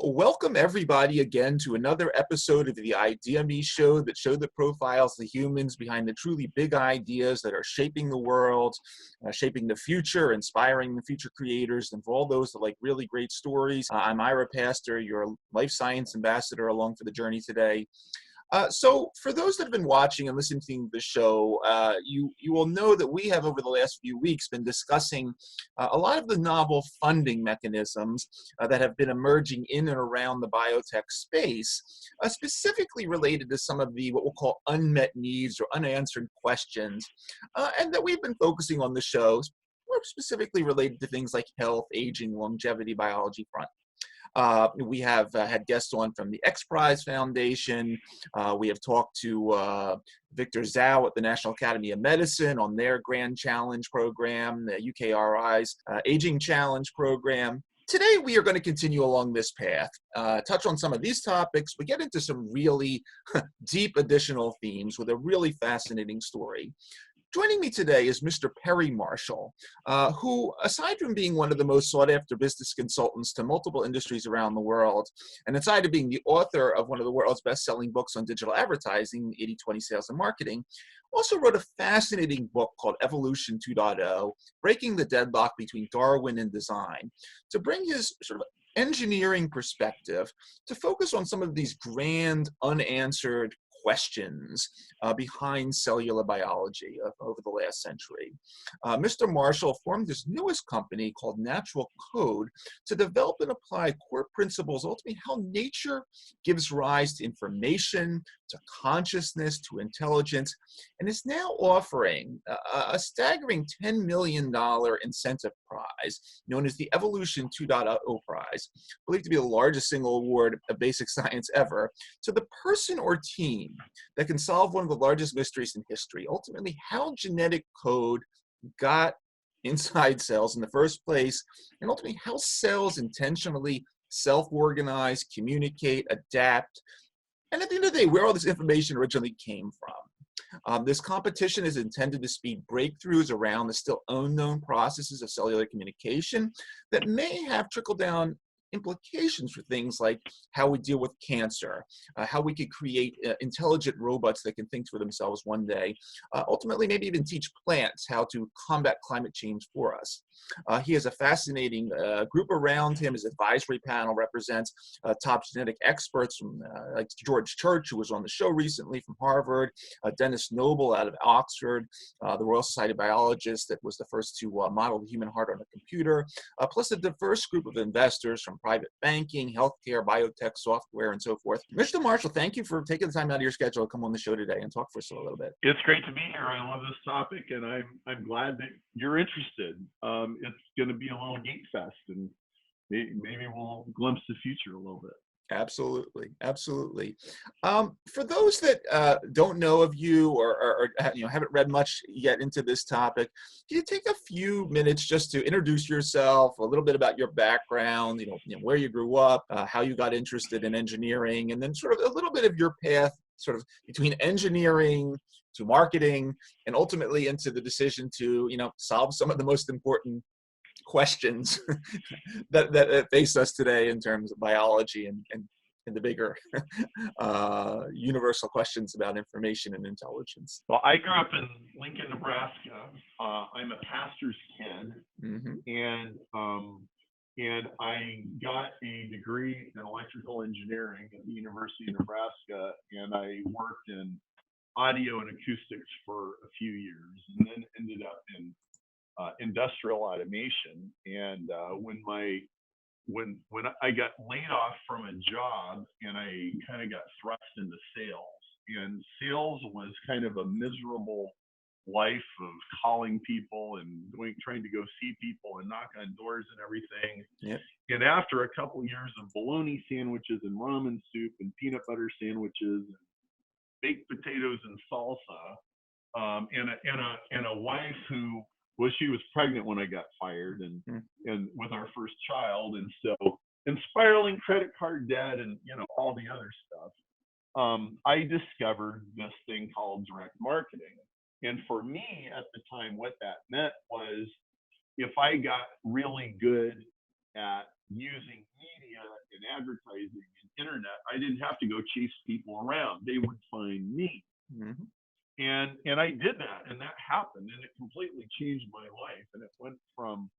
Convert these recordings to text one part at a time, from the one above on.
Welcome everybody again to another episode of the Idea Me Show that profiles the humans behind the truly big ideas that are shaping the world, shaping the future, inspiring the future creators, and for all those that like really great stories. I'm Ira Pastor, your life science ambassador along for the journey today. So for those that have been watching and listening to the show, you will know that we have over the last few weeks been discussing a lot of the novel funding mechanisms that have been emerging in and around the biotech space, specifically related to some of the what we'll call unmet needs or unanswered questions, and that we've been focusing on the shows more specifically related to things like health, aging, longevity, biology front. We have had guests on from the X Prize Foundation. We have talked to Victor Zhao at the National Academy of Medicine on their Grand Challenge program, the UKRI's Aging Challenge program. Today, we are going to continue along this path, touch on some of these topics, but get into some really deep additional themes with a really fascinating story. Joining me today is Mr. Perry Marshall, who, aside from being one of the most sought-after business consultants to multiple industries around the world, and aside from being the author of one of the world's best-selling books on digital advertising, 80/20 Sales and Marketing, also wrote a fascinating book called Evolution 2.0, Breaking the Deadlock Between Darwin and Design, to bring his sort of engineering perspective to focus on some of these grand, unanswered questions behind cellular biology over the last century. Mr. Marshall formed this newest company called Natural Code to develop and apply core principles, ultimately how nature gives rise to information, to consciousness, to intelligence, and is now offering a staggering $10 million incentive prize known as the Evolution 2.0 prize, believed to be the largest single award of basic science ever, to the person or team that can solve one of the largest mysteries in history, ultimately how genetic code got inside cells in the first place, and ultimately how cells intentionally self-organize, communicate, adapt, and at the end of the day, where all this information originally came from. This competition is intended to speed breakthroughs around the still unknown processes of cellular communication that may have trickle-down implications for things like how we deal with cancer, how we could create intelligent robots that can think for themselves one day, ultimately maybe even teach plants how to combat climate change for us. He has a fascinating group around him. His advisory panel represents top genetic experts from like George Church, who was on the show recently from Harvard, Dennis Noble out of Oxford, the Royal Society of Biologists that was the first to model the human heart on a computer, plus a diverse group of investors from private banking, healthcare, biotech, software, and so forth. Mr. Marshall, thank you for taking the time out of your schedule to come on the show today and talk for us a little bit. It's great to be here. I love this topic, and I'm glad that you're interested. It's going to be a little geek fest, and maybe we'll glimpse the future a little bit. Absolutely, absolutely. For those that don't know of you or haven't read much yet into this topic, can you take a few minutes just to introduce yourself, a little bit about your background, where you grew up, how you got interested in engineering, and then sort of a little bit of your path, sort of between engineering to marketing, and ultimately into the decision to solve some of the most important questions that face us today in terms of biology and the bigger universal questions about information and intelligence. Well, I grew up in Lincoln, Nebraska. I'm a pastor's kid, and I got a degree in electrical engineering at the University of Nebraska, and I worked in audio and acoustics for a few years, and then ended up in industrial automation. And when I got laid off from a job, and I kind of got thrust into sales, and sales was kind of a miserable life of calling people and trying to go see people and knock on doors and everything. Yep. And after a couple years of bologna sandwiches and ramen soup and peanut butter sandwiches and baked potatoes and salsa, and a wife who she was pregnant when I got fired, and with our first child, and spiraling credit card debt, and all the other stuff. I discovered this thing called direct marketing, and for me at the time, what that meant was if I got really good at using media and advertising and internet, I didn't have to go chase people around. They would find me. Mm-hmm. And I did that, and that happened, and it completely changed my life. And it went from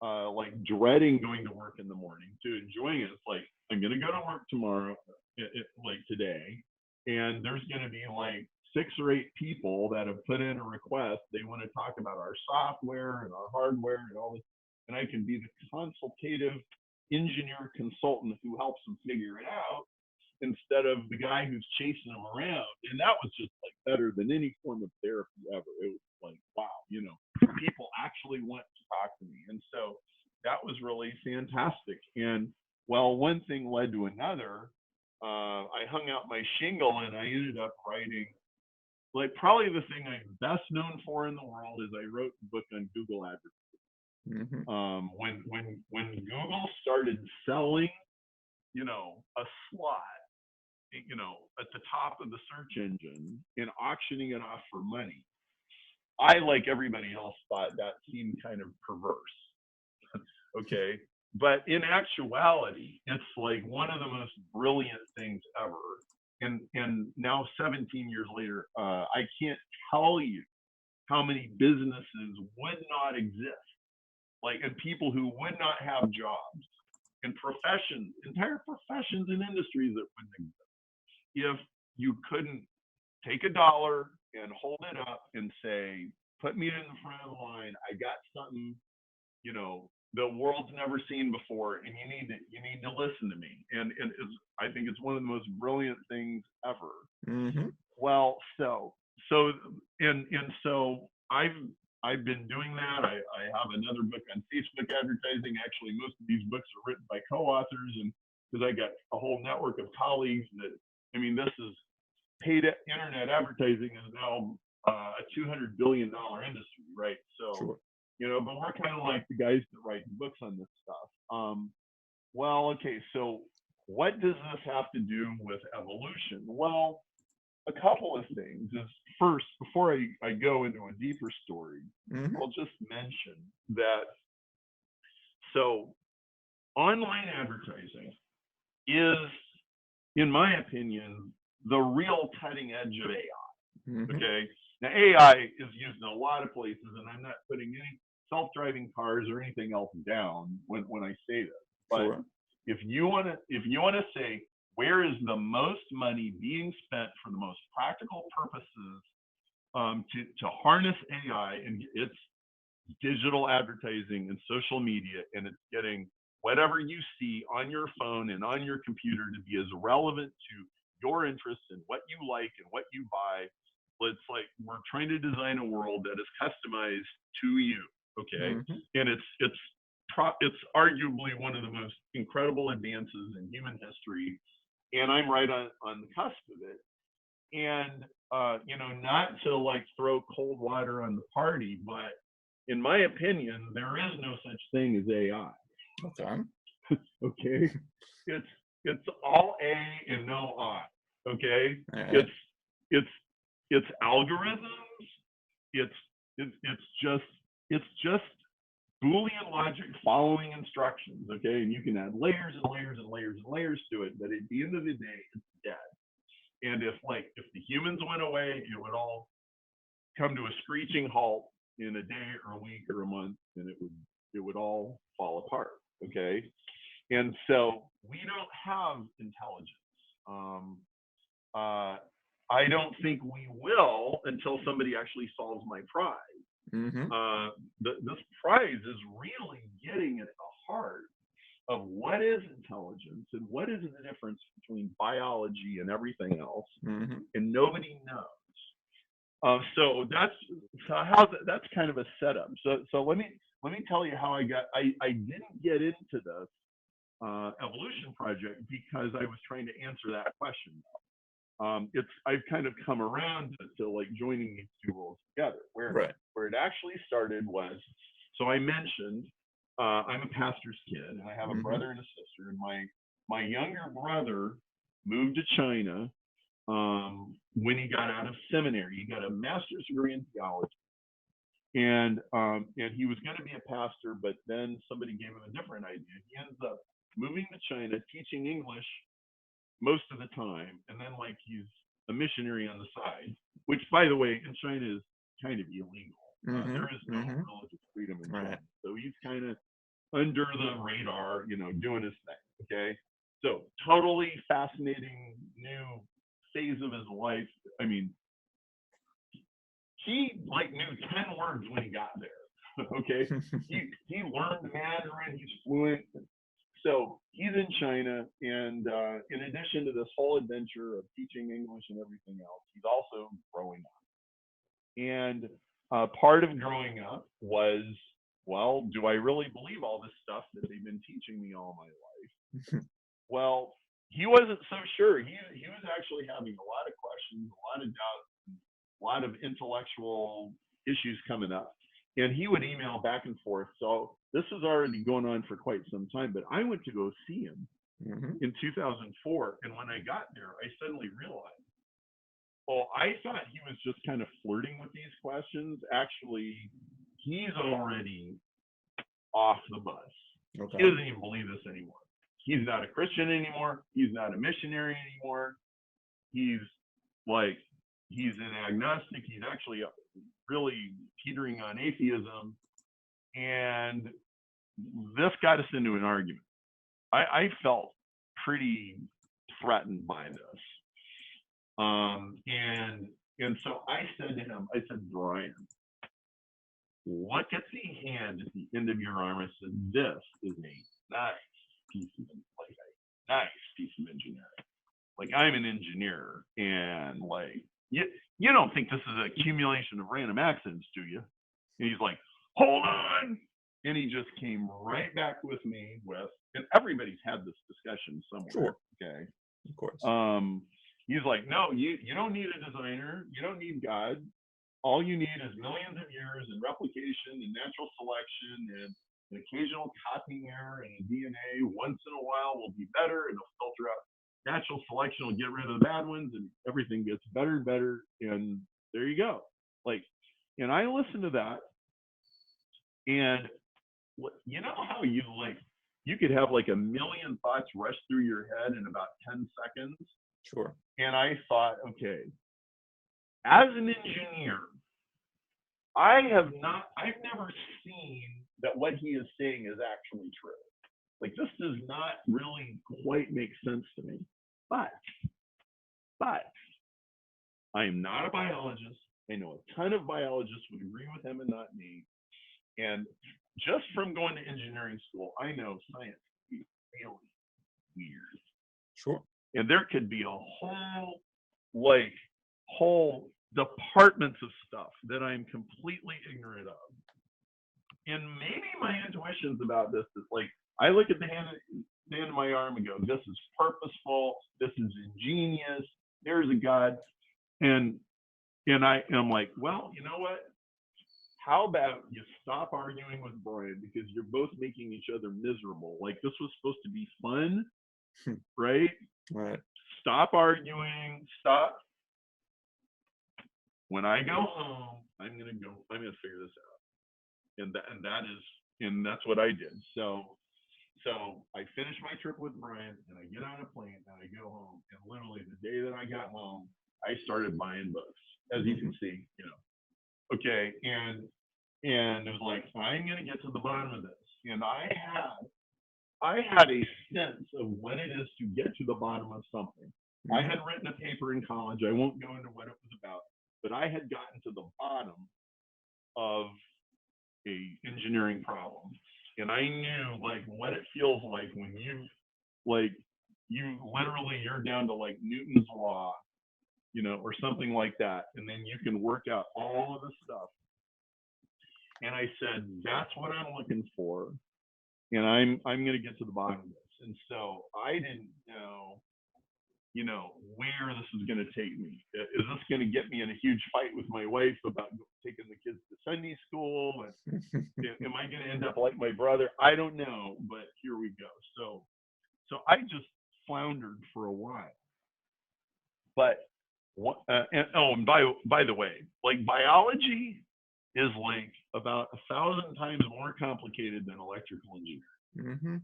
like dreading going to work in the morning to enjoying it. It's like, I'm gonna go to work tomorrow, like today, and there's gonna be like 6 or 8 people that have put in a request. They want to talk about our software and our hardware and all this, and I can be the consultative engineer consultant who helps them figure it out, instead of the guy who's chasing them around. And that was just like better than any form of therapy ever. It was like, wow, people actually want to talk to me. And so that was really fantastic. And well, one thing led to another. I hung out my shingle, and I ended up writing, like, probably the thing I'm best known for in the world is I wrote a book on Google advertising. Mm-hmm. When Google started selling, a slot, at the top of the search engine and auctioning it off for money, I, like everybody else, thought that seemed kind of perverse. Okay. But in actuality, it's like one of the most brilliant things ever. And now 17 years later, I can't tell you how many businesses would not exist, like, and people who would not have jobs, and professions, entire professions and industries that wouldn't exist if you couldn't take a dollar and hold it up and say, put me in the front of the line. I got something, the world's never seen before, and you need to listen to me. And I think it's one of the most brilliant things ever. Mm-hmm. Well, so I've been doing that. I have another book on Facebook advertising. Actually, most of these books are written by co-authors, and because I got a whole network of colleagues that, this is paid internet advertising is now a $200 billion industry, right? So, Sure. but we're kind of like the guys that write books on this stuff. Well, okay, so what does this have to do with evolution? Well, a couple of things. Is first, before I go into a deeper story, Mm-hmm. I'll just mention that, so online advertising is, in my opinion, the real cutting edge of AI. Mm-hmm. Okay. Now, AI is used in a lot of places, and I'm not putting any self-driving cars or anything else down when I say this. But Sure. if you want to say, where is the most money being spent for the most practical purposes, to harness AI, and it's digital advertising and social media, and it's getting whatever you see on your phone and on your computer to be as relevant to your interests and what you like and what you buy. It's like we're trying to design a world that is customized to you, okay? Mm-hmm. And it's arguably one of the most incredible advances in human history, and I'm right on the cusp of it. And not to like throw cold water on the party, but in my opinion, there is no such thing as AI. Okay. Okay, it's all A and no I. Okay, Right. it's algorithms. It's just Boolean logic following instructions. Okay, and you can add layers and layers and layers and layers to it, but at the end of the day, it's dead. And if the humans went away, it would all come to a screeching halt in a day or a week or a month, and it would all fall apart. Okay, and so we don't have intelligence. I don't think we will until somebody actually solves my prize. Mm-hmm. This prize is really getting at the heart of what is intelligence and what is the difference between biology and everything else, Mm-hmm. and nobody knows. So that's kind of a setup. So let me tell you how I didn't get into this evolution project because I was trying to answer that question. I've kind of come around to like joining these two worlds together. Where it actually started was, so I mentioned I'm a pastor's kid, and I have a brother and a sister, and my younger brother moved to China when he got out of seminary. He got a master's degree in theology, and he was going to be a pastor, but then somebody gave him a different idea. He ends up moving to China, teaching English most of the time, and then like he's a missionary on the side, which, by the way, in China is kind of illegal. There is no religious freedom in China, so he's kind of under the radar, doing his thing. Okay, so totally fascinating new phase of his life. I mean, he like knew 10 words when he got there. Okay, he learned Mandarin. He's fluent. So he's in China, and in addition to this whole adventure of teaching English and everything else, he's also growing up. And part of growing up was, well, do I really believe all this stuff that they've been teaching me all my life? Well, he wasn't so sure. He was actually having a lot of questions, a lot of doubts, a lot of intellectual issues coming up. And he would email back and forth. So this was already going on for quite some time. But I went to go see him in 2004. And when I got there, I suddenly realized, oh, I thought he was just kind of flirting with these questions. Actually, he's already off the bus. Okay. He doesn't even believe this anymore. He's not a Christian anymore. He's not a missionary anymore. He's an agnostic. He's actually really teetering on atheism. And this got us into an argument. I felt pretty threatened by this. And so I said to him, Brian, look at the hand at the end of your arm. I said, this is a nice piece of engineering. Like, I'm an engineer, and you don't think this is an accumulation of random accidents, do you? And he's like, hold on. And he just came right back with me and everybody's had this discussion somewhere. Sure. Okay. Of course. He's like, no, you don't need a designer. You don't need God. All you need is millions of years and replication and natural selection and an occasional copying error in the DNA. Once in a while will be better, and it'll filter out. Natural selection will get rid of the bad ones, and everything gets better and better. And there you go. And I listened to that, and you know how you could have like a million thoughts rush through your head in about 10 seconds? Sure. And I thought, okay, as an engineer, I've never seen that what he is saying is actually true. This does not really quite make sense to me. But I am not a biologist. I know a ton of biologists would agree with him and not me. And just from going to engineering school, I know science can be really weird. Sure. And there could be a whole departments of stuff that I'm completely ignorant of. And maybe my intuitions about this is I look at the hand of my arm and go, this is purposeful, this is ingenious, there's a God. And I'm like, well, you know what? How about you stop arguing with Brian, because you're both making each other miserable. This was supposed to be fun, right? Right. Stop arguing, stop. When I go home, I'm gonna figure this out. And that's what I did. So I finished my trip with Brian, and I get on a plane, and I go home, and literally the day that I got home, I started buying books, as you can see, Okay, and it was like, I'm gonna get to the bottom of this. And I had a sense of what it is to get to the bottom of something. I had written a paper in college. I won't go into what it was about, but I had gotten to the bottom of a engineering problem. And I knew what it feels like when you're down to Newton's law, or something like that. And then you can work out all of the stuff. And I said, that's what I'm looking for. And I'm going to get to the bottom of this. And so I didn't know, where this is going to take me. Is this going to get me in a huge fight with my wife about taking the kids to Sunday school? And am I going to end up like my brother? I don't know, but here we go. So I just floundered for a while. But and by the way, biology is like about 1,000 times more complicated than electrical engineering. Mm-hmm.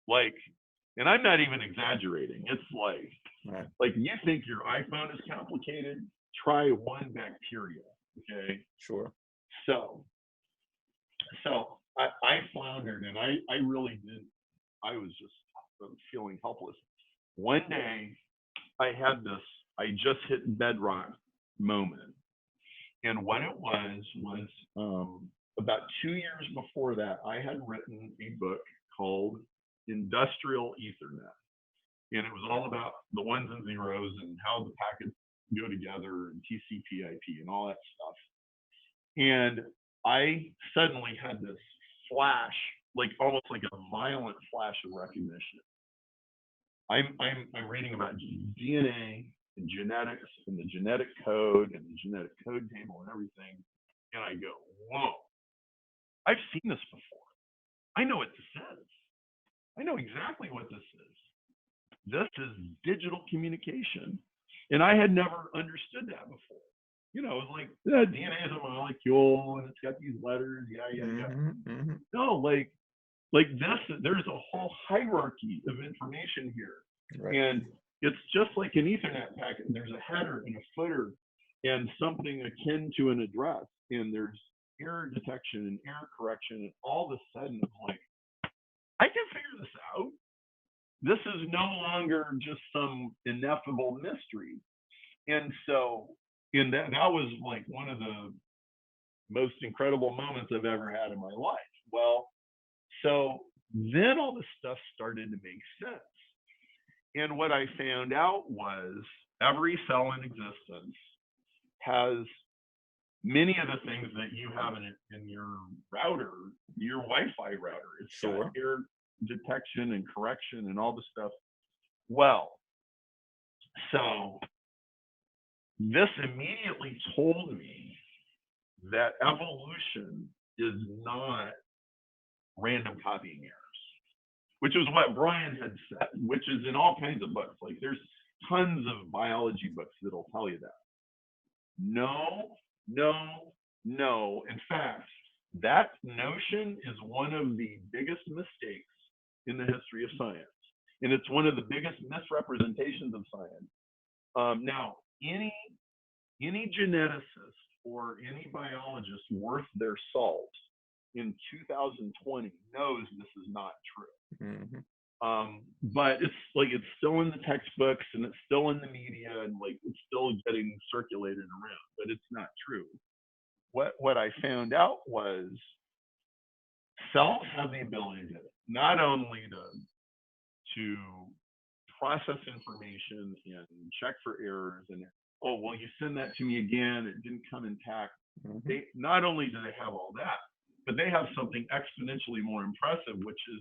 Like, and I'm not even exaggerating. It's Right. like you think your iPhone is complicated, try one bacteria. Okay. Sure. So I floundered, and I really did. I was just feeling helpless. One day I had this, I just hit bedrock moment. And what it was about 2 years before that, I had written a book called Industrial Ethernet. And it was all about the ones and zeros and how the packets go together and TCP/IP and all that stuff. And I suddenly had this flash, like almost like a violent flash of recognition. I'm reading about DNA and genetics and the genetic code and the genetic code table and everything, and I go, whoa, I've seen this before. I know what this is. I know exactly what this is. This is digital communication, and I had never understood that before. You know, it's like DNA is a molecule and it's got these letters, yeah. Mm-hmm. No, like this, there's a whole hierarchy of information here. Right. And it's just like an Ethernet packet. There's a header and a footer and something akin to an address. And there's error detection and error correction. And all of a sudden, I'm like, I can figure this out. This is no longer just some ineffable mystery. And so, and that was like one of the most incredible moments I've ever had in my life. Well, so then all this stuff started to make sense. And what I found out was every cell in existence has many of the things that you have in your router, your Wi-Fi router. It's Sure. error detection and correction and all the stuff. Well, so this immediately told me that evolution is not random copying errors, which is what Brian had said, which is in all kinds of books. Like there's tons of biology books that'll tell you that. No. In fact, that notion is one of the biggest mistakes in the history of science. And it's one of the biggest misrepresentations of science. Now, any geneticist or any biologist worth their salt in 2020 knows this is not true. Mm-hmm. But it's still in the textbooks and it's still in the media and like it's still getting circulated around, but it's not true. What I found out was cells have the ability to not only to process information and check for errors and you send that to me again, it didn't come intact. Mm-hmm. They not only do they have all that, but they have something exponentially more impressive, which is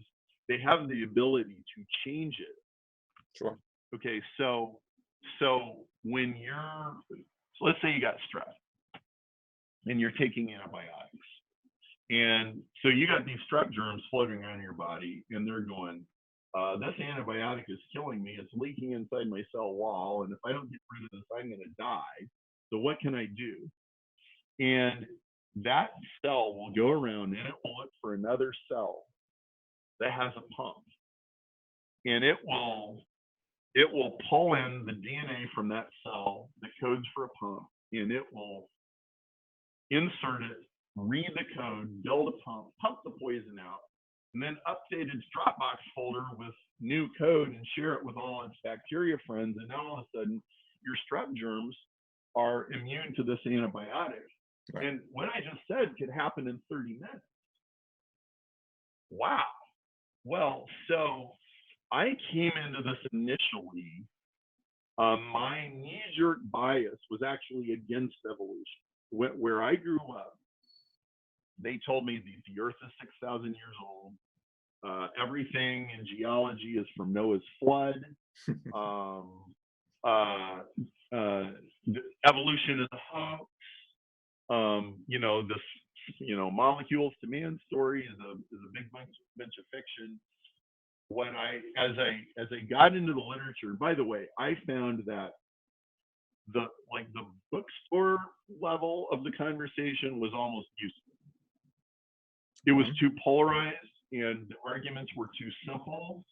they have the ability to change it. Sure. Okay, so when let's say you got strep and you're taking antibiotics, and so you got these strep germs floating around your body, and they're going, this antibiotic is killing me. It's leaking inside my cell wall, and if I don't get rid of this, I'm going to die. So what can I do? And that cell will go around and it will look for another cell that has a pump, and it will pull in the DNA from that cell that codes for a pump, and it will insert it, read the code, build a pump the poison out, and then update its Dropbox folder with new code and share it with all its bacteria friends. And now all of a sudden, your strep germs are immune to this antibiotic. Right. And what I just said could happen in 30 minutes. Wow. Well, so I came into this initially. My knee-jerk bias was actually against evolution. Where I grew up, they told me the Earth is 6,000 years old. Everything in geology is from Noah's flood. Evolution is a hoax. This molecules to man story is a big bunch of fiction. As I got into the literature, by the way, I found that the bookstore level of the conversation was almost useless. It was too polarized, and the arguments were too simple,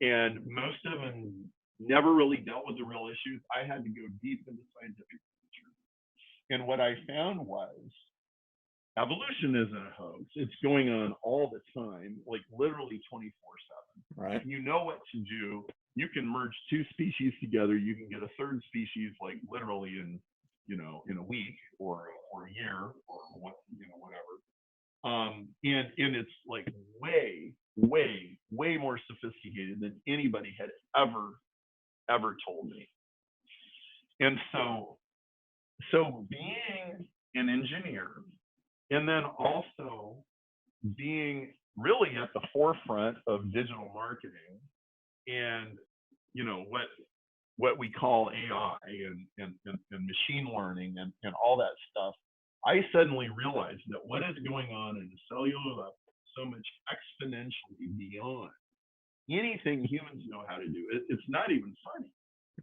and most of them never really dealt with the real issues. I had to go deep into scientific literature. And what I found was evolution isn't a hoax. It's going on all the time, like literally 24/7. Right. If you know what to do, you can merge two species together. You can get a third species, like literally in, in a week or a year or what, whatever. And it's like way, way, way more sophisticated than anybody had ever told me. And so being an engineer, and then also being really at the forefront of digital marketing and what we call AI and machine learning and all that stuff, I suddenly realized that what is going on in the cellular level is so much exponentially beyond anything humans know how to do. It's not even funny.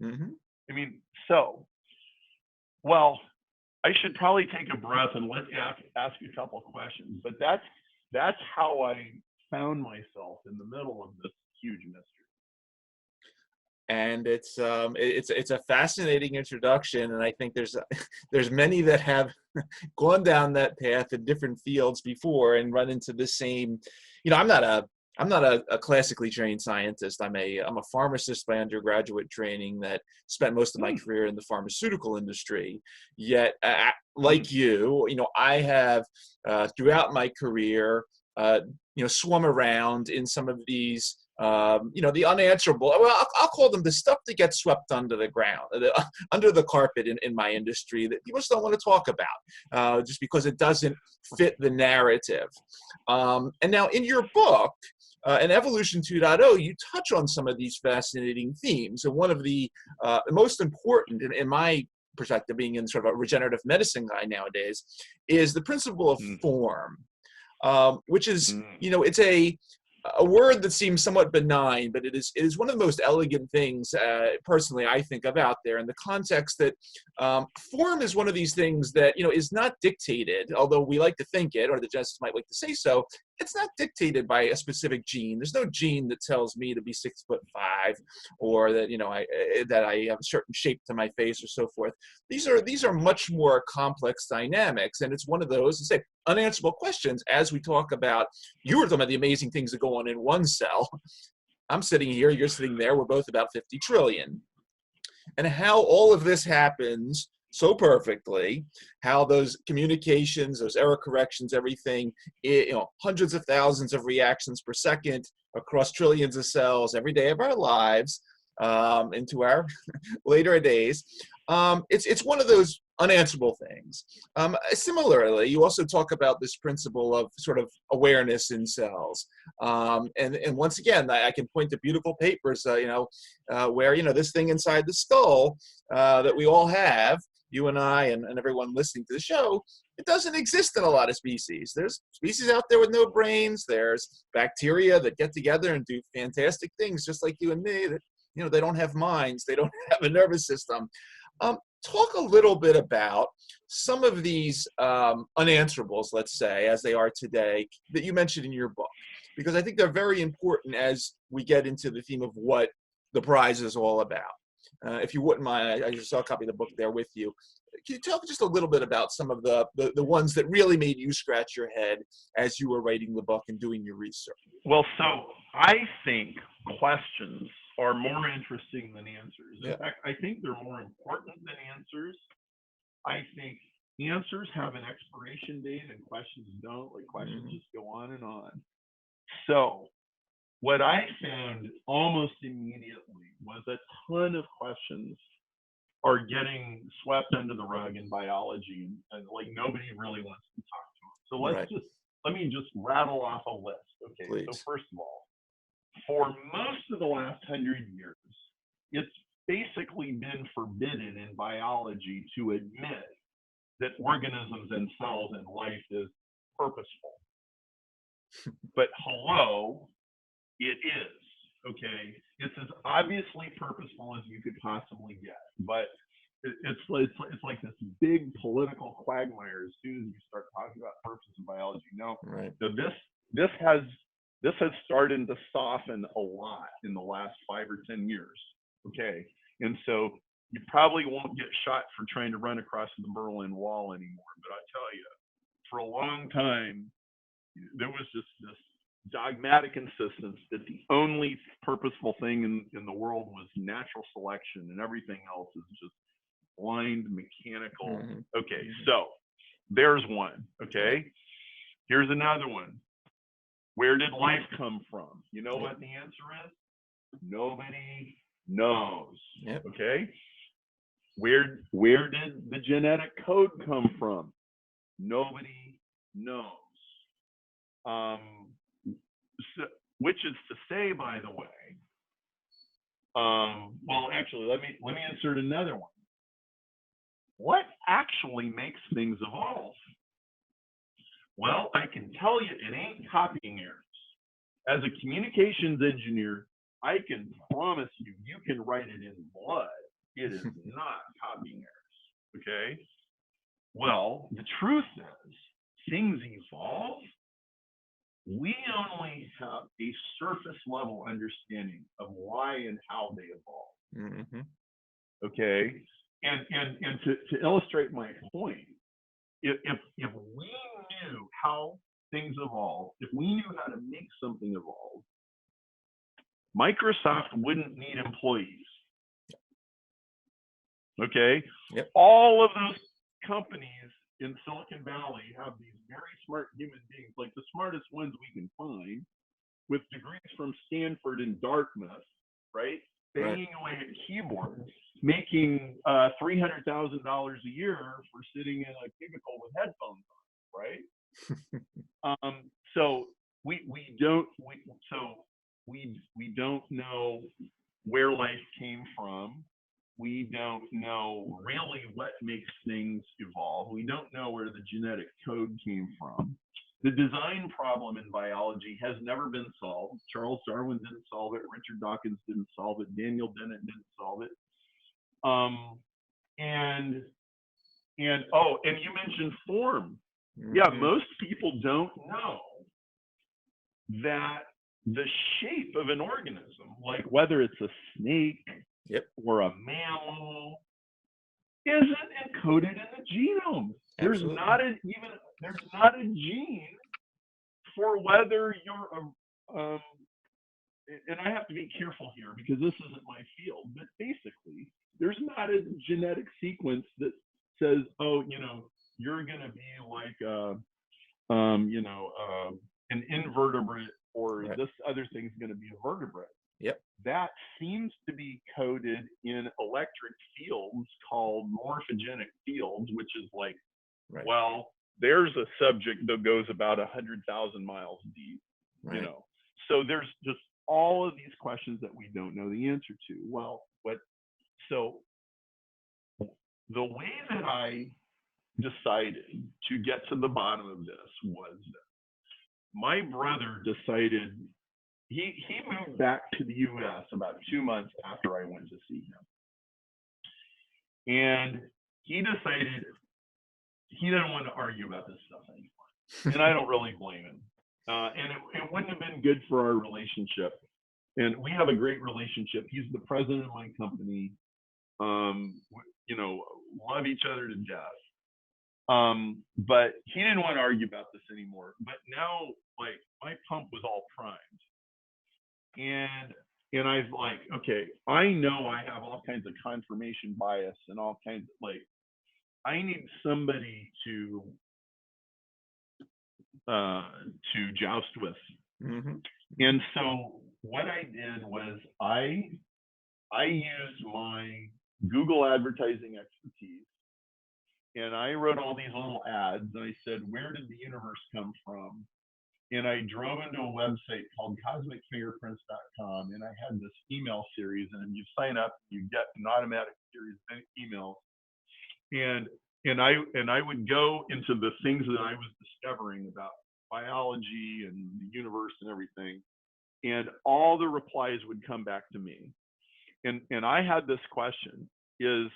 Mm-hmm. I mean, so, well, I should probably take a breath and let's ask a couple of questions, but that's how I found myself in the middle of this huge mystery. And it's a fascinating introduction, and I think there's many that have gone down that path in different fields before and run into the same. I'm not a classically trained scientist. I'm a pharmacist by undergraduate training that spent most of my career in the pharmaceutical industry. Yet, like you, I have throughout my career, swum around in some of these. The unanswerable, well, I'll call them the stuff that gets swept under the ground, under the carpet in my industry that people just don't want to talk about just because it doesn't fit the narrative. And now in your book, in Evolution 2.0, you touch on some of these fascinating themes. And one of the most important, in my perspective, being in sort of a regenerative medicine guy nowadays, is the principle of form, which is, it's a word that seems somewhat benign, but it is one of the most elegant things, personally, I think of out there in the context that form is one of these things that, is not dictated, although we like to think it, or the geneticists might like to say so. It's not dictated by a specific gene. There's no gene that tells me to be 6'5", or that that I have a certain shape to my face, or so forth. These are much more complex dynamics, and it's one of those, say, unanswerable questions. As we talk about, you were talking about the amazing things that go on in one cell. I'm sitting here, you're sitting there. We're both about 50 trillion, and how all of this happens so perfectly, how those communications, those error corrections, everything, hundreds of thousands of reactions per second across trillions of cells every day of our lives, into our later days. It's one of those unanswerable things. Similarly, you also talk about this principle of sort of awareness in cells. And once again, I can point to beautiful papers, where, this thing inside the skull that we all have, you and I and everyone listening to the show, it doesn't exist in a lot of species. There's species out there with no brains. There's bacteria that get together and do fantastic things, just like you and me, that, they don't have minds. They don't have a nervous system. Talk a little bit about some of these unanswerables, let's say, as they are today, that you mentioned in your book, because I think they're very important as we get into the theme of what the prize is all about. If you wouldn't mind, I just saw a copy of the book there with you. Can you talk just a little bit about some of the ones that really made you scratch your head as you were writing the book and doing your research? Well, so I think questions are more interesting than answers. In fact, I think they're more important than answers. I think answers have an expiration date and questions don't. Like, questions just go on and on. So what I found almost immediately was a ton of questions are getting swept under the rug in biology, and like nobody really wants to talk to them. So let me just rattle off a list. Okay, Please. So first of all, for most of the last 100 years, it's basically been forbidden in biology to admit that organisms and cells and life is purposeful. But hello, it is, okay? It's as obviously purposeful as you could possibly get. But it's like this big political quagmire as soon as you start talking about purpose in biology. No, Right. so this has started to soften a lot in the last 5 or 10 years. Okay, and so you probably won't get shot for trying to run across the Berlin Wall anymore. But I tell you, for a long time, there was just this dogmatic insistence that the only purposeful thing in the world was natural selection, and everything else is just blind mechanical. Mm-hmm. Okay, so there's one. Okay, here's another one. Where did life come from? You know what the answer is? Nobody knows. Yep. Okay, where did the genetic code come from? Nobody knows. So, which is to say, by the way, well, actually, let me insert another one. What actually makes things evolve? Well, I can tell you it ain't copying errors. As a communications engineer, I can promise you, you can write it in blood. It is not copying errors, okay? Well, the truth is, things evolve. We only have a surface level understanding of why and how they evolve. Mm-hmm. Okay, and to illustrate my point, if we knew how things evolve, if we knew how to make something evolve, Microsoft wouldn't need employees. Okay, Yep. All of those companies in Silicon Valley have these very smart human beings, like the smartest ones we can find, with degrees from Stanford and Dartmouth, right? Banging away at keyboards, making $300,000 a year for sitting in a cubicle with headphones on, right? So we don't know where life came from. We don't know really what makes things evolve. We don't know where the genetic code came from. The design problem in biology has never been solved. Charles Darwin didn't solve it. Richard Dawkins didn't solve it. Daniel Dennett didn't solve it. And you mentioned form. Mm-hmm. Yeah, most people don't know that the shape of an organism, like whether it's a snake or a mammal, isn't encoded in the genome. There's not a gene for whether you're and I have to be careful here because this isn't my field, but basically there's not a genetic sequence that says, oh, you're going to be like an invertebrate, or this other thing's going to be a vertebrate. Yep. That seems to be coded in electric fields called morphogenic fields, which is like, well, there's a subject that goes about 100,000 miles deep, So there's just all of these questions that we don't know the answer to. Well, so the way that I decided to get to the bottom of this was that my brother decided, he moved back to the US about 2 months after I went to see him. And he decided he didn't want to argue about this stuff anymore. And I don't really blame him. And it wouldn't have been good for our relationship. And we have a great relationship. He's the president of my company. Love each other to death. But he didn't want to argue about this anymore. But now, like, my pump was all primed. And I was like, okay, I know I have all kinds of confirmation bias and all kinds of, like, I need somebody to joust with. Mm-hmm. And so what I did was I used my Google advertising expertise, and I wrote all these little ads. I said, where did the universe come from? And I drove into a website called cosmicfingerprints.com, and I had this email series, and you sign up, you get an automatic series of emails. And I would go into the things that I was discovering about biology and the universe and everything, and all the replies would come back to me. And I had this question: is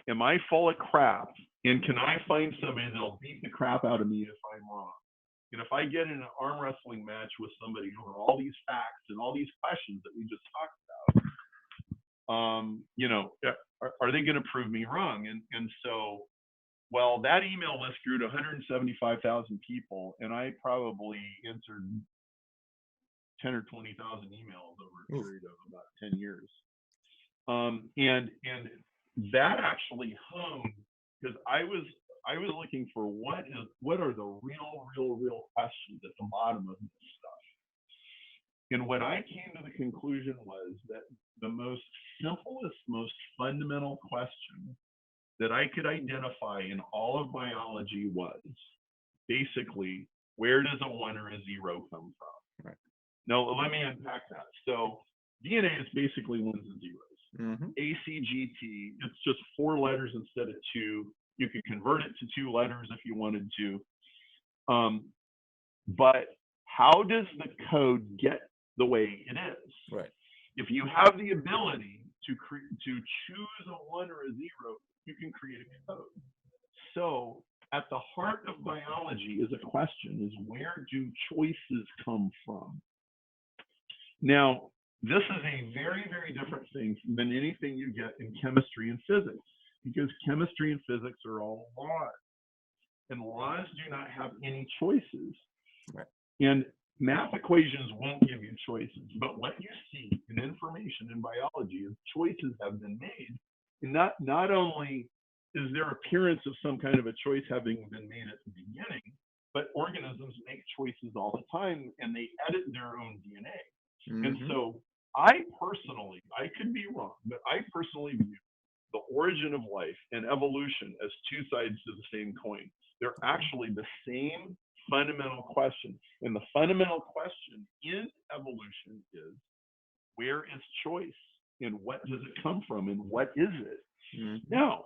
Am I full of crap? And can I find somebody that'll beat the crap out of me if I'm wrong? And if I get in an arm wrestling match with somebody over all these facts and all these questions that we just talked about, you know, are they going to prove me wrong? And so, well, that email list grew to 175,000 people, and I probably answered 10 or 20,000 emails over a period of about 10 years. And that actually honed, because I was looking for what are the real questions at the bottom of this stuff. And what I came to the conclusion was that the most simplest, most fundamental question that I could identify in all of biology was basically, where does a 1 or a 0 come from? Right. Now, let me unpack that. So DNA is basically 1s and 0s. Mm-hmm. ACGT, it's just 4 letters instead of 2. You could convert it to 2 letters if you wanted to. But how does the code get the way it is? Right. If you have the ability to choose a 1 or a 0, you can create a code. So at the heart of biology is a question, is where do choices come from? Now, this is a very, very different thing than anything you get in chemistry and physics, because chemistry and physics are all laws, and laws do not have any choices. Right. And math equations won't give you choices, but what you see in information in biology is choices have been made. And not only is there appearance of some kind of a choice having been made at the beginning, but organisms make choices all the time, and they edit their own DNA. Mm-hmm. And so I could be wrong, but I personally view the origin of life and evolution as 2 sides to the same coin. They're actually the same fundamental question. And the fundamental question in evolution is, where is choice? And what does it come from? And what is it? Mm-hmm. Now,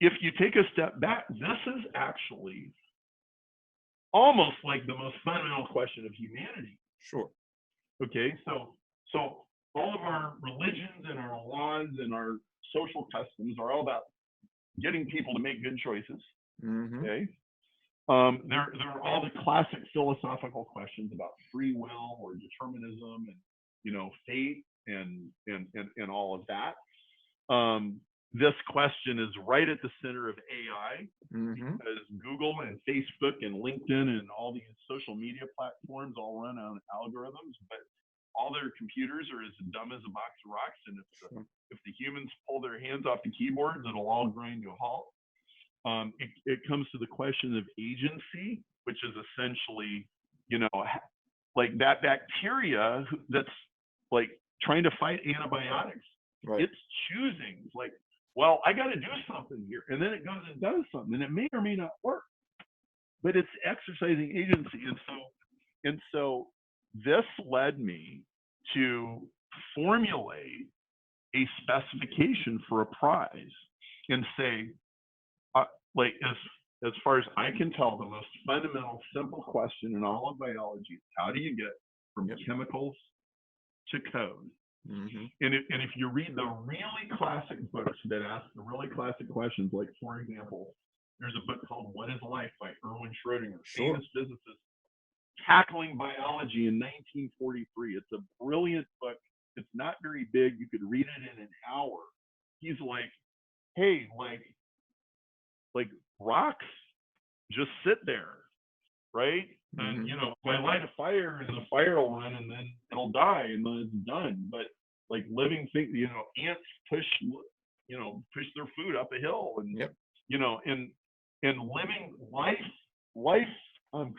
if you take a step back, this is actually almost like the most fundamental question of humanity. Sure. Okay, so all of our religions and our laws and our social customs are all about getting people to make good choices. Mm-hmm. Okay, there are all the classic philosophical questions about free will or determinism and, you know, fate and all of that. This question is right at the center of AI, Mm-hmm. because Google and Facebook and LinkedIn and all these social media platforms all run on algorithms, but all their computers are as dumb as a box of rocks. And if the humans pull their hands off the keyboards, it'll all grind to a halt. It comes to the question of agency, which is essentially, you know, like that bacteria that's like trying to fight antibiotics. Right. It's choosing, like, well, I got to do something here. And then it goes and does something, and it may or may not work, but it's exercising agency. And so this led me to formulate a specification for a prize and say, like, as far as I can tell, the most fundamental, simple question in all of biology is, how do you get from chemicals to code? Mm-hmm. And if you read the really classic books that ask the really classic questions, like, for example, there's a book called What is Life by Erwin Schrödinger, Sure. famous physicist, tackling biology in 1943. It's a brilliant book. It's not very big. You could read it in an hour. He's like, hey, like rocks just sit there, right? Mm-hmm. And, you know, if I light a fire and the fire will run and then it'll die and then it's done. But like living things, you know, ants push their food up a hill, and, you know, and living life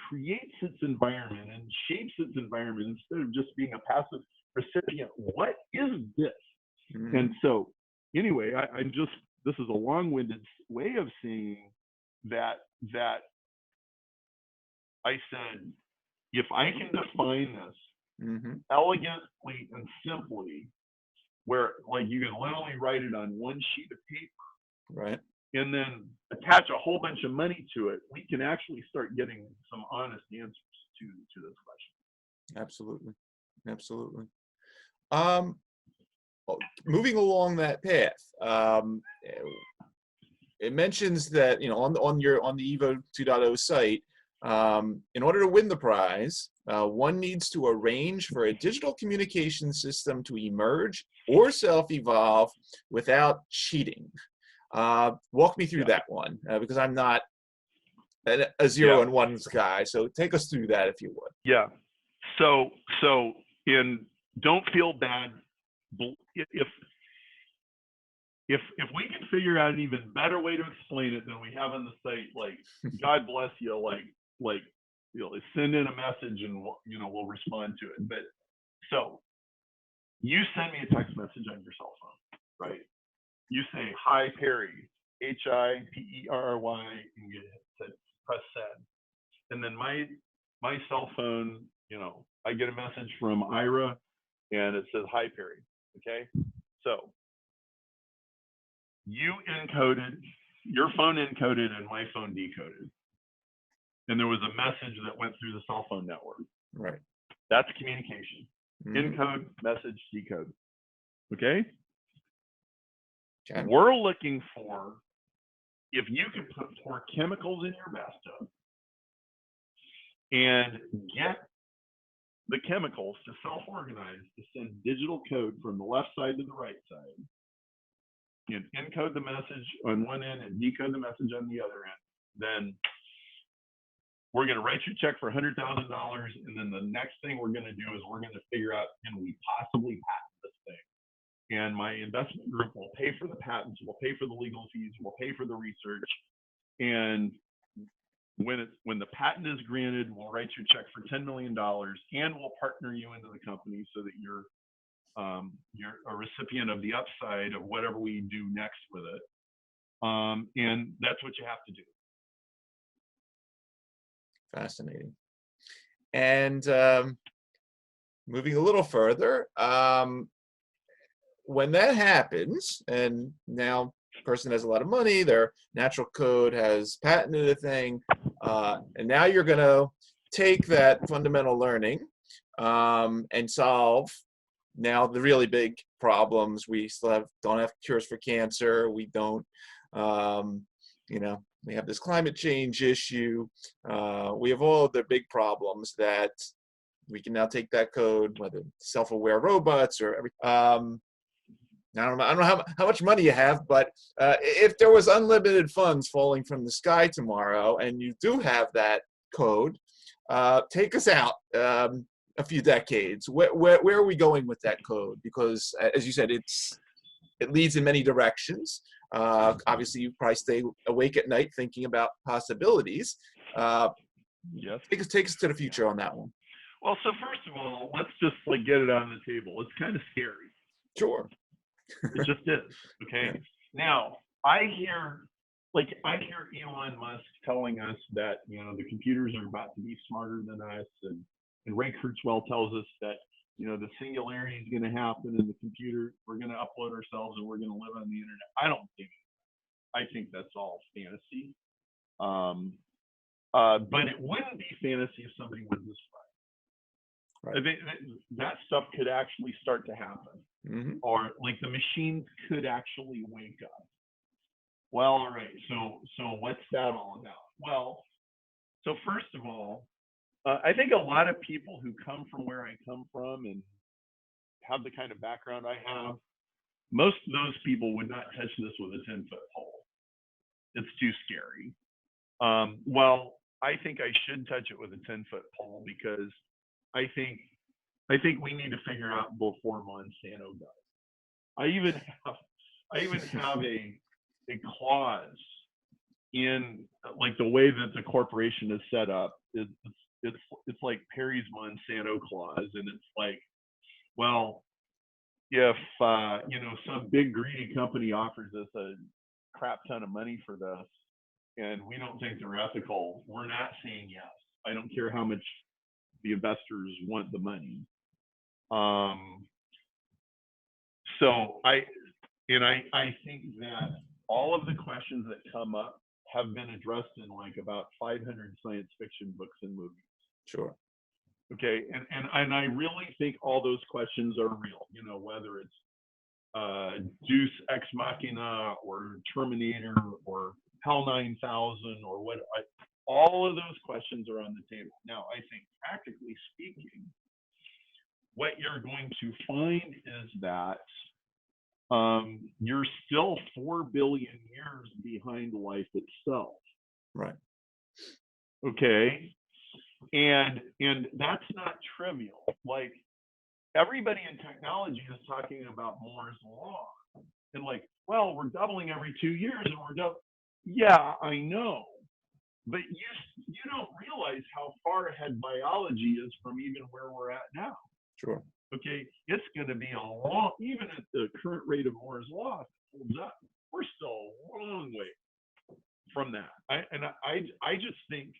creates its environment and shapes its environment instead of just being a passive recipient. What is this? Mm-hmm. And so anyway, this is a long-winded way of saying that I said, if I can define this Mm-hmm. elegantly and simply, where like you can literally write it on one sheet of paper, Right. and then attach a whole bunch of money to it, we can actually start getting some honest answers to this question. Absolutely. Absolutely. Moving along that path, it mentions that, on the Evo 2.0 site, in order to win the prize, one needs to arrange for a digital communication system to emerge or self-evolve without cheating. Walk me through that one, because I'm not a zero and ones guy. So take us through that if you would. Yeah. So don't feel bad if we can figure out an even better way to explain it than we have on the site, like, God bless you, like send in a message and we'll respond to it. But so you send me a text message on your cell phone, right? You say, "Hi Perry," HIPERRY, and you press send. And then my cell phone, I get a message from Ira and it says, "Hi Perry." Okay. So your phone encoded and my phone decoded. And there was a message that went through the cell phone network. Right. That's communication. Encode, message, decode. Okay? We're looking for, if you can pour chemicals in your bathtub and get the chemicals to self-organize to send digital code from the left side to the right side, and encode the message on one end and decode the message on the other end, then we're going to write you a check for $100,000. And then the next thing we're going to do is we're going to figure out, can we possibly patent this thing? And my investment group will pay for the patents, we'll pay for the legal fees, we'll pay for the research. And when the patent is granted, we'll write you a check for $10 million and we'll partner you into the company so that you're a recipient of the upside of whatever we do next with it. And that's what you have to do. Fascinating. And moving a little further, when that happens, and now the person has a lot of money, their natural code has patented a thing, and now you're going to take that fundamental learning and solve now the really big problems. We still don't have cures for cancer. We don't, we have this climate change issue. We have all the big problems that we can now take that code, whether self-aware robots or everything. I don't know how much money you have, but if there was unlimited funds falling from the sky tomorrow and you do have that code, take us out a few decades. Where are we going with that code? Because as you said, it leads in many directions. Obviously, you probably stay awake at night thinking about possibilities. Yes. Take us to the future on that one. Well, so first of all, let's just get it on the table. It's kind of scary. Sure. It just is. Okay. Yeah. Now, I hear Elon Musk telling us that the computers are about to be smarter than us, and Ray Kurzweil tells us that the singularity is going to happen in the computer. We're going to upload ourselves and we're going to live on the internet. I don't think it. I think that's all fantasy. But it wouldn't be fantasy if somebody was this right. I think that stuff could actually start to happen. Mm-hmm. Or like the machines could actually wake up. Well, all right. So what's that all about? Well, so first of all, I think a lot of people who come from where I come from and have the kind of background I have, most of those people would not touch this with a 10-foot pole. It's too scary. Well, I think I should touch it with a 10-foot pole because I think we need to figure out before Monsanto does. I even have a clause in like the way that the corporation is set up. It's like Perry's Monsanto clause, and it's like, well, if some big greedy company offers us a crap ton of money for this, and we don't think they're ethical, we're not saying yes. I don't care how much the investors want the money. So I think that all of the questions that come up have been addressed in like about 500 science fiction books and movies. Sure. Okay, and I really think all those questions are real. Whether it's Deus Ex Machina or Terminator or HAL 9000 or what. All of those questions are on the table. Now, I think practically speaking, what you're going to find is that you're still 4 billion years behind life itself. Right. Okay. And that's not trivial. Like, everybody in technology is talking about Moore's law. And like, well, we're doubling every 2 years and we're doubling. Yeah, I know. But you don't realize how far ahead biology is from even where we're at now. Sure. Okay, it's going to be a long, even at the current rate of Moore's law, if it holds up, we're still a long way from that. I just think,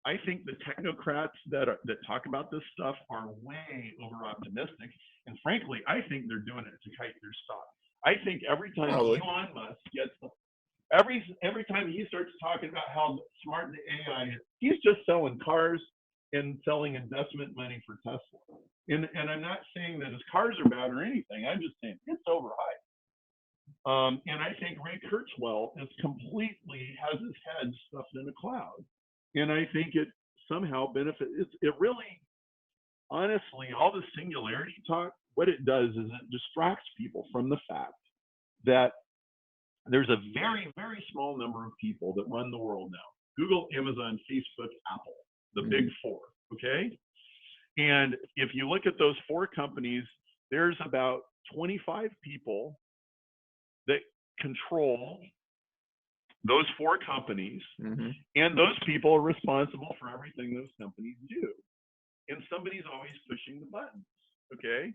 I think the technocrats that talk about this stuff are way over optimistic, and frankly, I think they're doing it to kite their stock. I think every time Elon Musk gets every time he starts talking about how smart the AI is, he's just selling cars and selling investment money for Tesla. And I'm not saying that his cars are bad or anything. I'm just saying it's overhyped. And I think Ray Kurzweil is completely has his head stuffed in a cloud. And I think it somehow benefits. It really, honestly, all the singularity talk, what it does is it distracts people from the fact that there's a very, very small number of people that run the world now. Google, Amazon, Facebook, Apple, the big four, okay? And if you look at those 4 companies, there's about 25 people that control those 4 companies, and those people are responsible for everything those companies do. And somebody's always pushing the buttons, okay?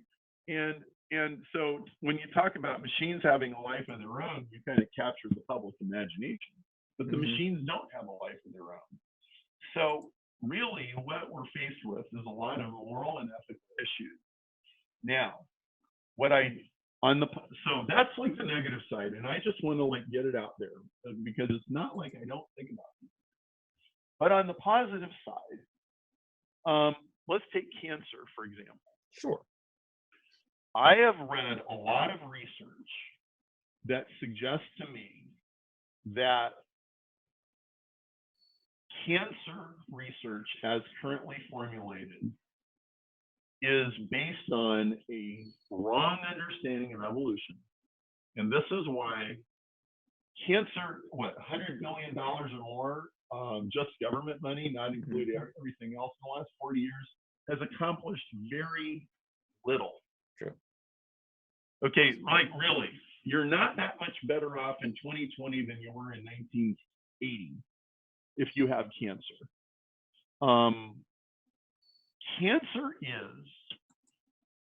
And so when you talk about machines having a life of their own, you kind of capture the public imagination. But the machines don't have a life of their own. So really what we're faced with is a lot of moral and ethical issues. Now, so that's like the negative side, and I just want to like get it out there because it's not like I don't think about it. But on the positive side, let's take cancer, for example. Sure. I have read a lot of research that suggests to me that cancer research as currently formulated is based on a wrong understanding of evolution. And this is why cancer, $100 billion or more, just government money, not including everything else in the last 40 years, has accomplished very little. True. Okay, like really, you're not that much better off in 2020 than you were in 1980 if you have cancer. Cancer is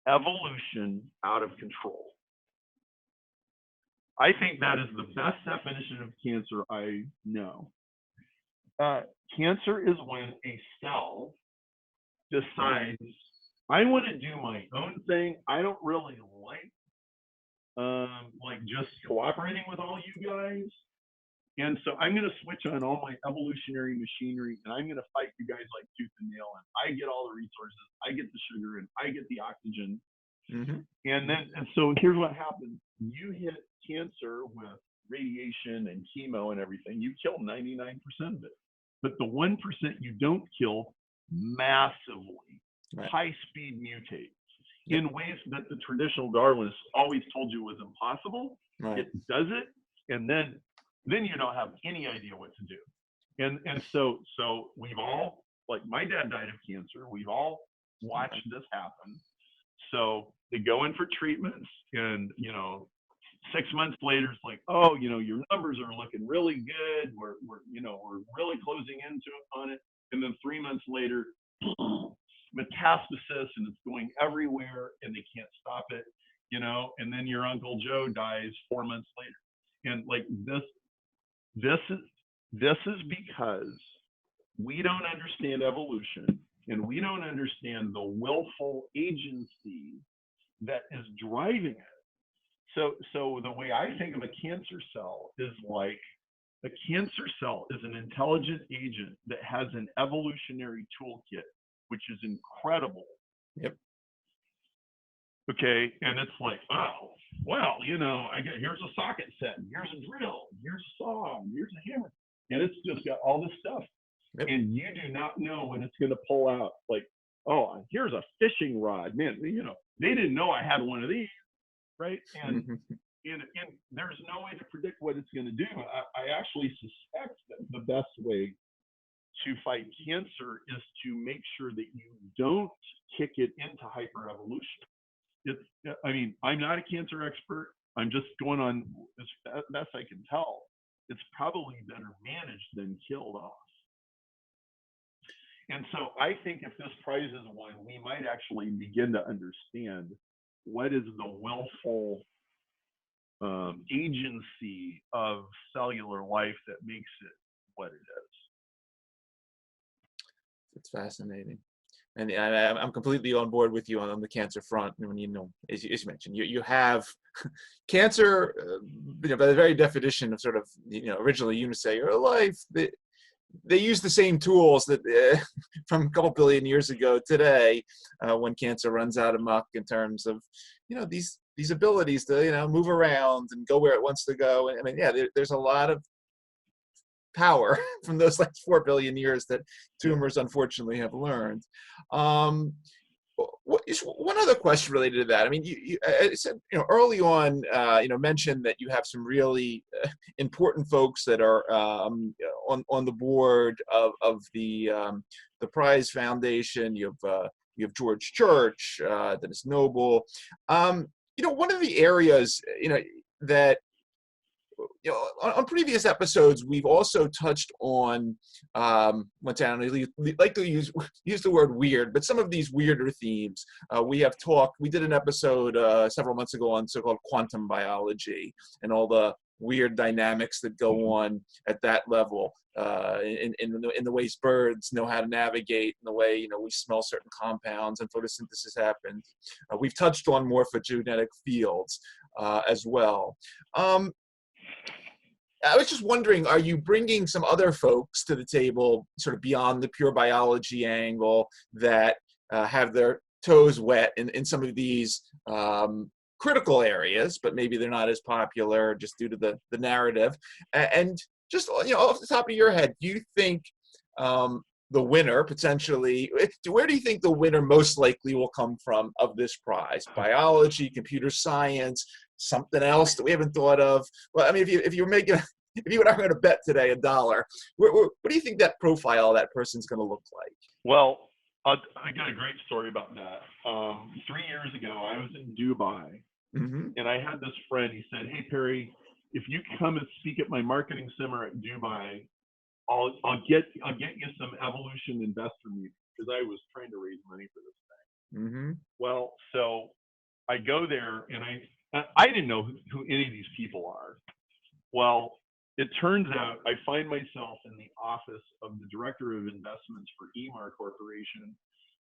evolution out of control. I think that is the best definition of cancer I know. Cancer is when a cell decides, I want to do my own thing. I don't really like just cooperating with all you guys. And so I'm going to switch on all my evolutionary machinery and I'm going to fight you guys like tooth and nail. And I get all the resources, I get the sugar, and I get the oxygen. And so here's what happens. You hit cancer with radiation and chemo and everything, you kill 99% of it. But the 1% you don't kill massively, high speed mutates in ways that the traditional Darwinists always told you was impossible. It does it, and then you don't have any idea what to do. And so we've all, like my dad died of cancer, we've all watched this happen. So they go in for treatments, and 6 months later it's like, oh, your numbers are looking really good, we're really closing into on it. And then 3 months later, metastasis, and it's going everywhere and they can't stop it, and then your Uncle Joe dies 4 months later. And like this is because we don't understand evolution, and we don't understand the willful agency that is driving it. So the way I think of a cancer cell is like a cancer cell is an intelligent agent that has an evolutionary toolkit, which is incredible. Okay, and it's like, oh, well, here's a socket set, and here's a drill, and here's a saw, and here's a hammer, and it's just got all this stuff, Yep. and you do not know when it's going to pull out. Like, oh, here's a fishing rod, man. They didn't know I had one of these, right? And and there's no way to predict what it's going to do. I actually suspect that the best way to fight cancer is to make sure that you don't kick it into hyperevolution. I'm not a cancer expert. I'm just going on as best I can tell. It's probably better managed than killed off. And so I think if this prize is won, we might actually begin to understand what is the willful agency of cellular life that makes it what it is. It's fascinating. And I'm completely on board with you on the cancer front. When as you mentioned, you have cancer, by the very definition of sort of, originally unicellular life, they use the same tools that from a couple billion years ago today, when cancer runs out amok in terms of, these abilities to, move around and go where it wants to go. And there's a lot of power from those last 4 billion years that tumors unfortunately have learned. One other question related to that. You said, early on, mentioned that you have some really important folks that are on the board of the Prize Foundation. You have George Church, Dennis Noble. One of the areas, that on previous episodes, we've also touched on, like to use the word weird, but some of these weirder themes. We did an episode several months ago on so-called quantum biology and all the weird dynamics that go on at that level, in the ways birds know how to navigate, in the way, we smell certain compounds and photosynthesis happens. We've touched on morphogenetic fields as well. I was just wondering, are you bringing some other folks to the table, sort of beyond the pure biology angle, that have their toes wet in some of these critical areas, but maybe they're not as popular just due to the narrative? And just, off the top of your head, do you think the winner potentially, where do you think the winner most likely will come from of this prize? Biology, computer science, something else that we haven't thought of? Well, if you and I were going to bet today $1, what do you think that profile of that person's going to look like? Well, I got a great story about that. 3 years ago, I was in Dubai, and I had this friend. He said, "Hey Perry, if you come and speak at my marketing seminar at Dubai, I'll get you some evolution investor meetings," because I was trying to raise money for this thing. Well, so I go there, and I didn't know who any of these people are. Well, it turns out I find myself in the office of the director of investments for Emaar Corporation,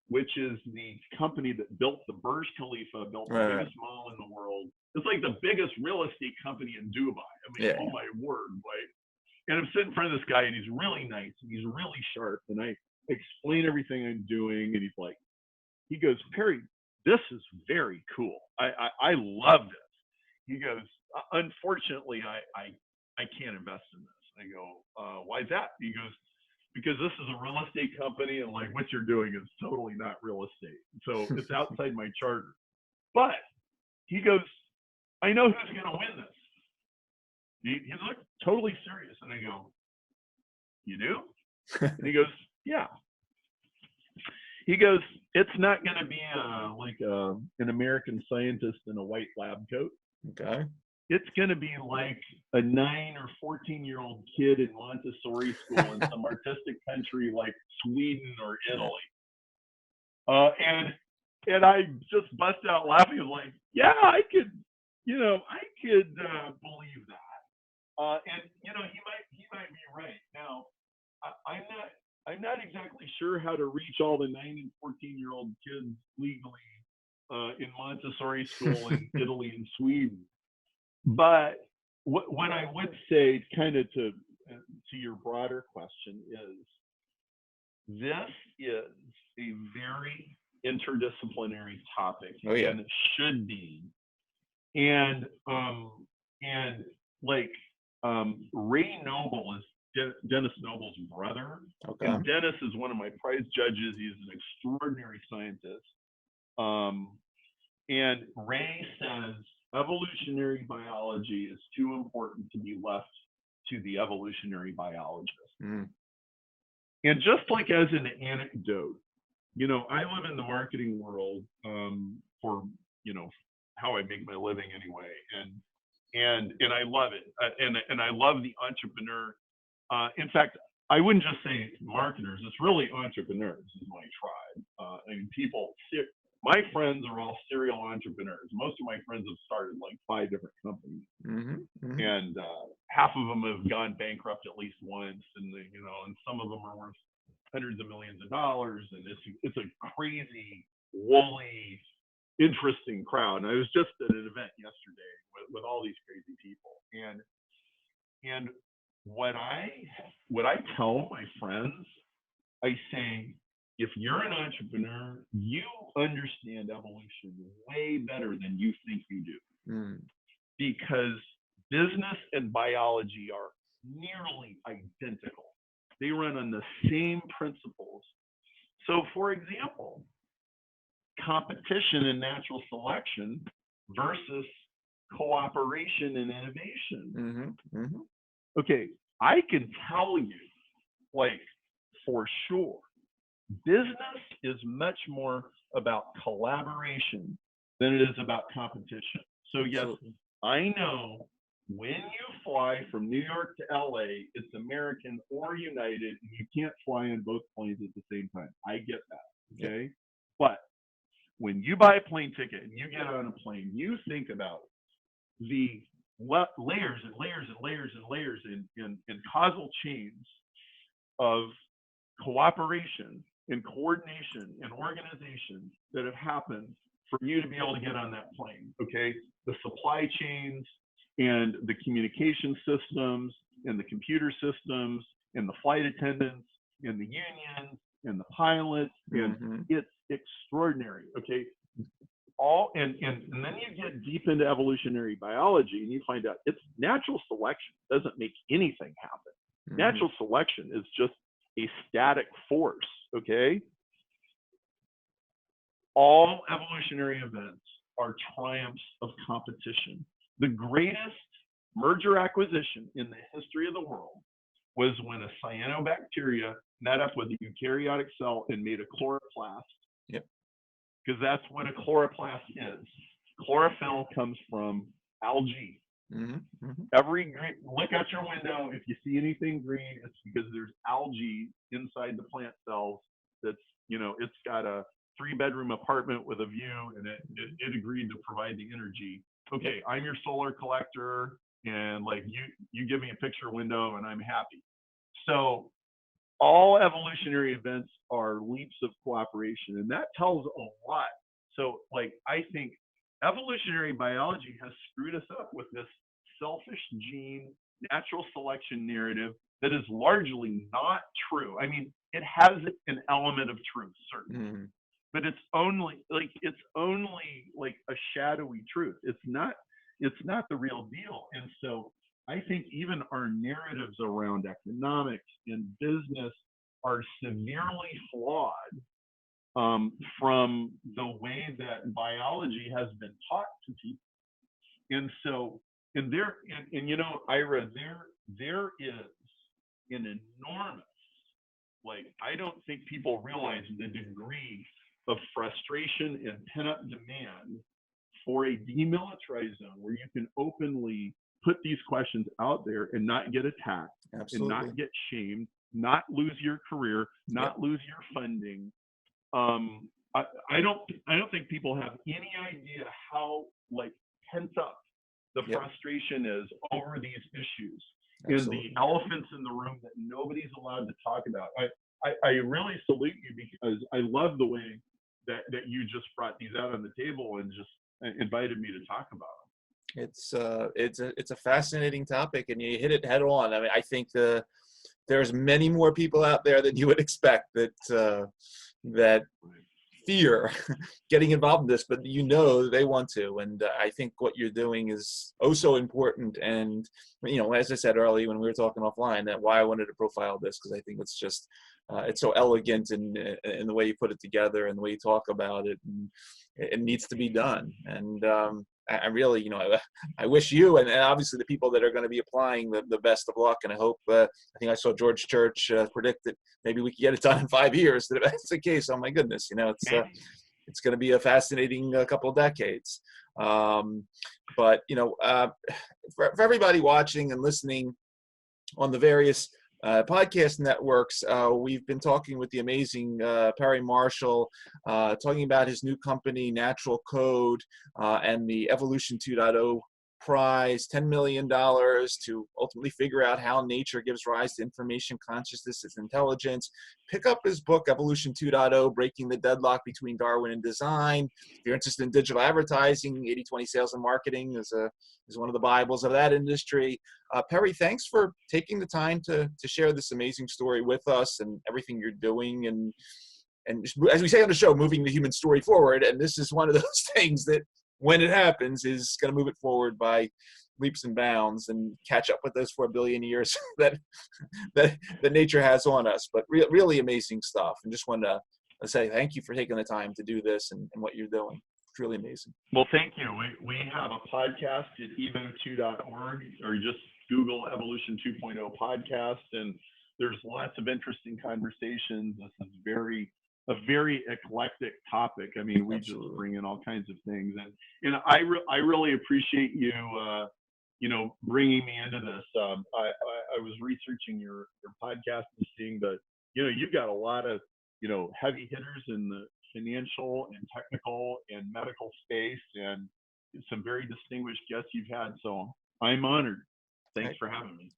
which is the company that built the Burj Khalifa, built the biggest mall in the world. It's like the biggest real estate company in Dubai. Oh my word, right? And I'm sitting in front of this guy, and he's really nice, and he's really sharp, and I explain everything I'm doing, and he goes, "Perry, this is very cool. I love this." He goes, "Unfortunately, I can't invest in this." I go, "Why is that?" He goes, "Because this is a real estate company, and what you're doing is totally not real estate. So it's outside my charter." But he goes, "I know who's going to win this." He's totally serious. And I go, "You do?" And he goes, "Yeah." He goes, "It's not going to be an American scientist in a white lab coat. Okay. It's going to be like a 9 or 14-year-old kid in Montessori school in some artistic country like Sweden or Italy." And I just bust out laughing. I'm like, "Yeah, I could believe that." And he might be right. Now, I'm not exactly sure how to reach all the 9 and 14-year-old kids legally in Montessori school in Italy and Sweden. But what I would say, kind of to your broader question, is this is a very interdisciplinary topic, Oh, yeah. and it should be. And like Ray Noble is Dennis Noble's brother, Okay. and Dennis is one of my prize judges. He's an extraordinary scientist. And Ray says evolutionary biology is too important to be left to the evolutionary biologist. Mm. And just like as an anecdote, you know, I live in the marketing world for, you know, how I make my living anyway, and I love it, and I love the entrepreneur. In fact, I wouldn't just say marketers; it's really entrepreneurs is my tribe. I mean, my friends are all serial entrepreneurs. Most of my friends have started like 5 different companies, and half of them have gone bankrupt at least once, and you know, and some of them are worth hundreds of millions of dollars, and it's a crazy, woolly, interesting crowd. And I was just at an event yesterday with all these crazy people, and what I tell my friends, I say, if you're an entrepreneur, you understand evolution way better than you think you do, because business and biology are nearly identical. They run on the same principles. So, for example, competition and natural selection versus cooperation and innovation. Okay, I can tell you, like, for sure, business is much more about collaboration than it is about competition. So yes, I know when you fly from New York to LA, it's American or United, and you can't fly on both planes at the same time. I get that, okay? But when you buy a plane ticket and you get on a plane, you think about the layers and layers and layers and layers and causal chains of cooperation and coordination and organization that have happened for you to be able to get on that plane, okay? The supply chains and the communication systems and the computer systems and the flight attendants and the unions and the pilots, and it's extraordinary, okay? And then you get deep into evolutionary biology and you find out it's natural selection doesn't make anything happen. Natural selection is just a static force, okay? All evolutionary events are triumphs of competition. The greatest merger acquisition in the history of the world was when a cyanobacteria met up with a eukaryotic cell and made a chloroplast. Yep. Because that's what a chloroplast is. Chlorophyll comes from algae. Every green, look out your window. If you see anything green, it's because there's algae inside the plant cells. That's, you know, it's got a 3-bedroom apartment with a view, and it agreed to provide the energy. Okay, I'm your solar collector, and like you give me a picture window, and I'm happy. So all evolutionary events are leaps of cooperation, and that tells a lot. So, like, I think evolutionary biology has screwed us up with this selfish gene, natural selection narrative that is largely not true. I mean, it has an element of truth, certainly, but it's only like a shadowy truth. It's not the real deal. And so I think even our narratives around economics and business are severely flawed from the way that biology has been taught to people. And so, and you know, Ira, there is an enormous, like, I don't think people realize the degree of frustration and pent-up demand for a demilitarized zone where you can openly put these questions out there and not get attacked, and not get shamed, not lose your career, not lose your funding. I don't think people have any idea how, like, pent up the frustration is over these issues. And the elephants in the room that nobody's allowed to talk about. I really salute you, because I love the way that you just brought these out on the table and just invited me to talk about them. It's a fascinating topic, and you hit it head on. I mean, I think there's many more people out there than you would expect that fear getting involved in this, but you know they want to, and I think what you're doing is oh so important. And as I said earlier when we were talking offline, that why I wanted to profile this, because I think it's just it's so elegant in the way you put it together and the way you talk about it, and it needs to be done. And I really, I wish you and obviously the people that are going to be applying the best of luck. And I hope, I think I saw George Church predict that maybe we could get it done in 5 years. That if that's the case, oh my goodness, it's going to be a fascinating couple of decades. But for everybody watching and listening on the various podcast networks, we've been talking with the amazing Perry Marshall, talking about his new company, Natural Code, and the Evolution 2.0 prize, $10 million to ultimately figure out how nature gives rise to information, consciousness, and intelligence. Pick up his book, Evolution 2.0, Breaking the Deadlock Between Darwin and Design. If you're interested in digital advertising, 80/20 Sales and Marketing is one of the Bibles of that industry. Perry, thanks for taking the time to share this amazing story with us and everything you're doing. And as we say on the show, moving the human story forward. And this is one of those things that, when it happens, is going to move it forward by leaps and bounds and catch up with those 4 billion years that nature has on us. But really amazing stuff. And just want to say thank you for taking the time to do this and what you're doing. It's really amazing. Well, thank you. We have a podcast at evo2.org, or just Google Evolution 2.0 podcast, and there's lots of interesting conversations. This is a very eclectic topic. I mean, we Absolutely. just bring in all kinds of things, and I really appreciate you, bringing me into this. I was researching your podcast and seeing that, you've got a lot of, heavy hitters in the financial and technical and medical space, and some very distinguished guests you've had. So I'm honored. Thanks for having me.